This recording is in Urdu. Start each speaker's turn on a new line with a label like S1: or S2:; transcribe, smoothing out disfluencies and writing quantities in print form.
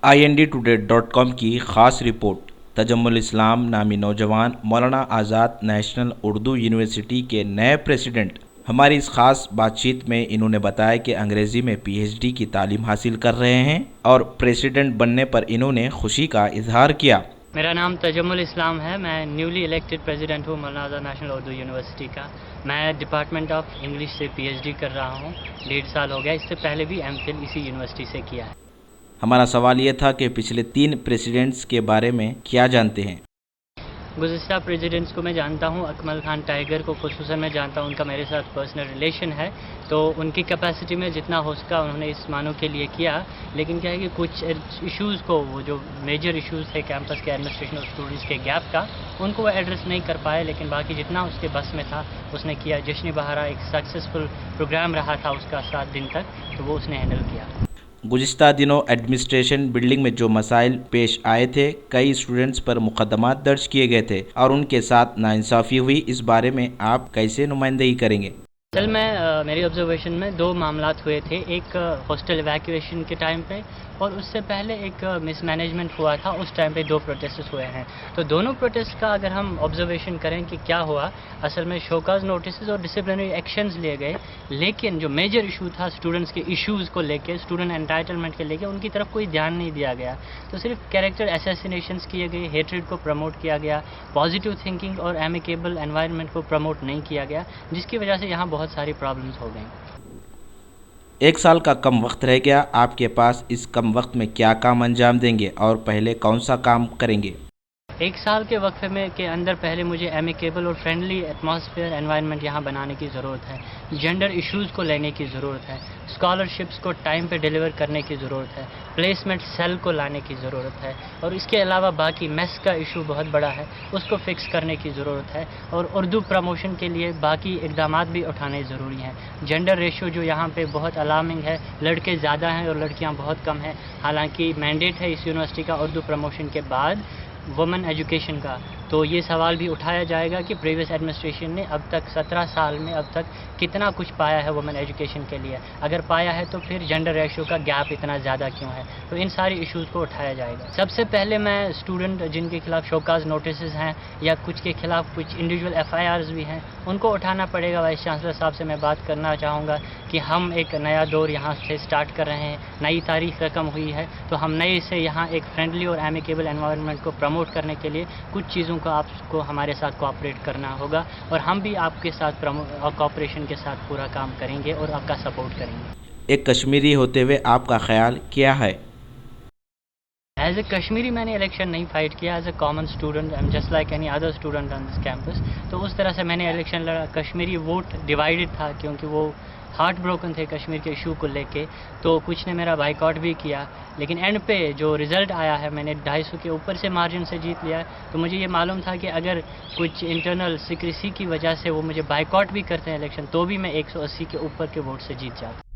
S1: IND-Today.com کی خاص رپورٹ۔ تجمل اسلام نامی نوجوان مولانا آزاد نیشنل اردو یونیورسٹی کے نئے پریزیڈنٹ۔ ہماری اس خاص بات چیت میں انہوں نے بتایا کہ انگریزی میں PhD کی تعلیم حاصل کر رہے ہیں اور پریزیڈنٹ بننے پر انہوں نے خوشی کا اظہار کیا۔
S2: میرا نام تجمل اسلام ہے، میں نیولی الیکٹڈ پریزیڈنٹ ہوں مولانا آزاد نیشنل اردو یونیورسٹی کا۔ میں ڈپارٹمنٹ آف انگلش سے PhD کر رہا ہوں، 1.5 سال ہو گیا، اس سے پہلے بھی MPhil اسی یونیورسٹی سے کیا ہے۔
S1: ہمارا سوال یہ تھا کہ پچھلے 3 پریزیڈنٹس کے بارے میں کیا جانتے ہیں؟
S2: گزشتہ پریزیڈنٹس کو میں جانتا ہوں، اکمل خان ٹائیگر کو خصوصاً میں جانتا ہوں، ان کا میرے ساتھ پرسنل ریلیشن ہے، تو ان کی کیپیسٹی میں جتنا ہو سکا انہوں نے اس معنوں کے لیے کیا، لیکن کیا ہے کہ کچھ ایشوز کو، وہ جو میجر ایشوز تھے کیمپس کے ایڈمنسٹریشن اور اسٹوڈنٹس کے گیپ کا، ان کو وہ ایڈریس نہیں کر پائے، لیکن باقی جتنا اس کے بس میں تھا اس نے کیا۔ جشن بہارا ایک سکسیزفل پروگرام رہا تھا اس کا 7 دن تک، تو وہ اس نے ہینڈل کیا۔
S1: گزشتہ دنوں ایڈمنسٹریشن بلڈنگ میں جو مسائل پیش آئے تھے، کئی اسٹوڈنٹس پر مقدمات درج کیے گئے تھے اور ان کے ساتھ ناانصافی ہوئی، اس بارے میں آپ کیسے نمائندگی کریں گے؟
S2: اصل میں میری آبزرویشن میں 2 معاملات ہوئے تھے، ایک ہاسٹل ایویکویشن کے ٹائم پہ اور اس سے پہلے ایک مس مینجمنٹ ہوا تھا، اس ٹائم پہ 2 پروٹیسٹ ہوئے ہیں۔ تو دونوں پروٹیسٹ کا اگر ہم آبزرویشن کریں کہ کیا ہوا، اصل میں شوکاز نوٹسز اور ڈسپلنری ایکشنز لیے گئے، لیکن جو میجر ایشو تھا اسٹوڈنٹس کے ایشوز کو لے کے، اسٹوڈنٹ انٹائٹلمنٹ کے لے کے، ان کی طرف کوئی دھیان نہیں دیا گیا، تو صرف کیریکٹر اسیسینیشنز کیے گئے، ہیٹریڈ کو پروموٹ کیا گیا، پازیٹیو تھنکنگ اور ایمیکیبل انوائرمنٹ کو پروموٹ نہیں کیا گیا، جس کی وجہ سے یہاں بہت ساری پرابلمس ہو گئیں۔
S1: 1 سال کا کم وقت رہ گیا آپ کے پاس، اس کم وقت میں کیا کام انجام دیں گے اور پہلے کون سا کام کریں گے؟
S2: 1 سال کے وقفے میں کے اندر پہلے مجھے ایمیکیبل اور فرینڈلی ایٹماسفیئر انوائرمنٹ یہاں بنانے کی ضرورت ہے، جینڈر ایشوز کو لینے کی ضرورت ہے، اسکالرشپس کو ٹائم پہ ڈیلیور کرنے کی ضرورت ہے، پلیسمنٹ سیل کو لانے کی ضرورت ہے، اور اس کے علاوہ باقی میس کا ایشو بہت بڑا ہے، اس کو فکس کرنے کی ضرورت ہے، اور اردو پروموشن کے لیے باقی اقدامات بھی اٹھانے ضروری ہیں۔ جینڈر ریشو جو یہاں پہ بہت الارمنگ ہے، لڑکے زیادہ ہیں اور لڑکیاں بہت کم ہیں، حالانکہ مینڈیٹ ہے اس یونیورسٹی کا اردو پروموشن کے بعد وومن ایجوکیشن کا، تو یہ سوال بھی اٹھایا جائے گا کہ پریویس ایڈمنسٹریشن نے اب تک 17 سال میں اب تک کتنا کچھ پایا ہے وومن ایجوکیشن کے لیے، اگر پایا ہے تو پھر جینڈر ریشو کا گیپ اتنا زیادہ کیوں ہے، تو ان ساری ایشوز کو اٹھایا جائے گا۔ سب سے پہلے میں اسٹوڈنٹ جن کے خلاف شوکاز نوٹسز ہیں یا کچھ کے خلاف کچھ انڈیویجول FIRs بھی ہیں، ان کو اٹھانا پڑے گا۔ وائس چانسلر صاحب سے میں بات کرنا چاہوں گا کہ ہم ایک نیا دور یہاں سے سٹارٹ کر رہے ہیں، نئی تاریخ رقم ہوئی ہے، تو ہم نئے سے یہاں ایک فرینڈلی اور ایمیکیبل انوائرمنٹ کو پروموٹ کرنے کے لیے کچھ چیزوں کا آپ کو ہمارے ساتھ کوآپریٹ کرنا ہوگا، اور ہم بھی آپ کے ساتھ کوآپریشن کے ساتھ پورا کام کریں گے اور آپ کا سپورٹ کریں گے۔
S1: ایک کشمیری ہوتے ہوئے آپ کا خیال کیا ہے؟
S2: ایز اے کشمیری میں نے الیکشن نہیں فائٹ کیا، as a common student I am just like any other student on this campus, تو اس طرح سے میں نے الیکشن لڑا۔ کشمیری ووٹ ڈیوائیڈڈ تھا کیونکہ وہ ہارٹ بروکن تھے کشمیر کے ایشو کو لے کے، تو کچھ نے میرا بائیکاٹ بھی کیا، لیکن اینڈ پہ جو رزلٹ آیا ہے میں نے 250 کے اوپر سے مارجن سے جیت لیا ہے، تو مجھے یہ معلوم تھا کہ اگر کچھ انٹرنل سیکریسی کی وجہ سے وہ مجھے بائیکاٹ بھی کرتے ہیں الیکشن، تو بھی میں 180 کے اوپر کے ووٹ سے جیت جاتا۔